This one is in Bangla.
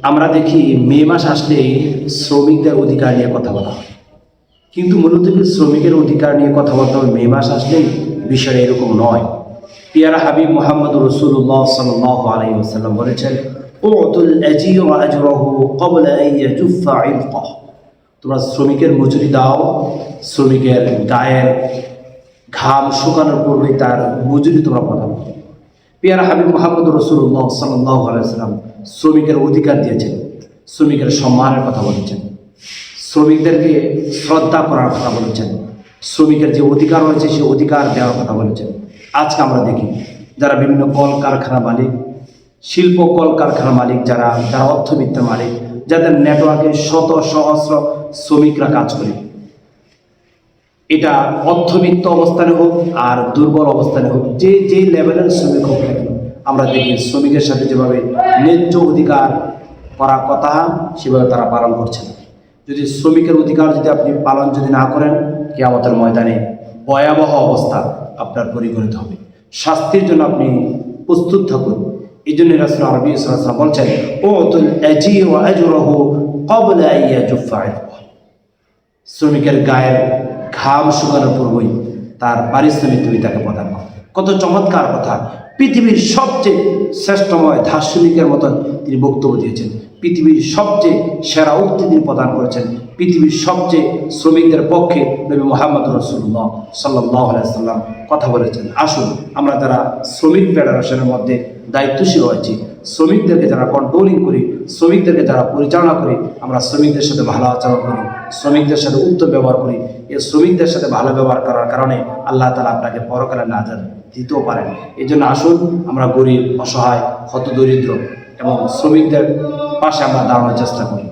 আমরা দেখি মে মাস আসলে শ্রমিকদের অধিকার নিয়ে কথা বলা হয়, কিন্তু মূলত কি শ্রমিকের অধিকার নিয়ে কথা বলতে হবে মে মাস আসলেই? বিষয়টা এরকম নয়। পিয়ারা হাবিব মুহাম্মদ রাসূলুল্লাহ সাল্লাল্লাহু আলাইহি ওয়াসাল্লাম বলেছেন, উতুল আজীর আজরাহু ক্বাবলা আন ইয়াজুফা ইলকাহ। তোমরা শ্রমিকের মজুরি দাও, শ্রমিকের গায়ের ঘাম শুকানোর পূর্বেই তার মজুরি তোমরা প্রদান করো। পিয়ারা হাবিব মুহাম্মদ রাসূলুল্লাহ সাল্লাল্লাহু আলাইহি ওয়াসাল্লাম শ্রমিকের অধিকার দিয়েছেন, শ্রমিকের সম্মানের কথা বলেছেন, শ্রমিকদেরকে শ্রদ্ধা করার কথা বলেছেন, শ্রমিকের যে অধিকার রয়েছে সেই অধিকার দেওয়ার কথা বলেছেন। আজকে আমরা দেখি যারা বিভিন্ন কল কারখানা মালিক, শিল্প কল কারখানা মালিক, যারা অর্থবিত্তের মালিক, যাদের নেটওয়ার্কে শত সহস্র শ্রমিকরা কাজ করে, এটা অর্থবিত্ত অবস্থানে হোক আর দুর্বল অবস্থানে হোক, যে লেভেলের শ্রমিক হোক না কেন, আমরা দেখি শ্রমিকের সাথে যেভাবে ন্যায্য অধিকার করার কথা সেভাবে তারা পালন করছে না। যদি শ্রমিকের অধিকার যদি আপনি পালন যদি না করেন, কিয়ামতের ময়দানে ভয়াবহ অবস্থা আপনার পরিগণিত হবে। শাস্তির জন্য আপনি প্রস্তুত থাকুন। এই জন্য রাসূল আরবি সাল্লাল্লাহু আলাইহি ওয়াসাল্লাম বলছেন, উতুল আজীর আজরাহু ক্বাবলা আন ইয়াজুফা ইলকাহ। শ্রমিকের গায়ের ঘাম শুকানোর পূর্বেই তার পারিশ্রমিক তুমি তাকে প্রদান করো। কত চমৎকার কথা! পৃথিবীর সবচেয়ে শ্রেষ্ঠময় দার্শনিকের মতন তিনি বক্তব্য দিয়েছেন, পৃথিবীর সবচেয়ে সেরা উক্তি তিনি প্রদান করেছেন, পৃথিবীর সবচেয়ে শ্রমিকদের পক্ষে নবী মুহাম্মদ রাসূলুল্লাহ সাল্লাল্লাহু আলাইহি ওয়াসাল্লাম কথা বলেছেন। আসুন আমরা যারা শ্রমিক ফেডারেশনের মধ্যে দায়িত্বশীল হয়েছি, শ্রমিকদেরকে যারা কন্ট্রোলিং করি, শ্রমিকদেরকে যারা পরিচালনা করি, আমরা শ্রমিকদের সাথে ভালো আচরণ করি, শ্রমিকদের সাথে উত্তম ব্যবহার করি। এই শ্রমিকদের সাথে ভালো ব্যবহার করার কারণে আল্লাহ তাআলা আপনাকে পরকালে নাজাত দিতেও পারেন। এই জন্য আসুন আমরা গরিব, অসহায়, হতদরিদ্র এবং শ্রমিকদের পাশে আমরা দাঁড়ানোর চেষ্টা করি।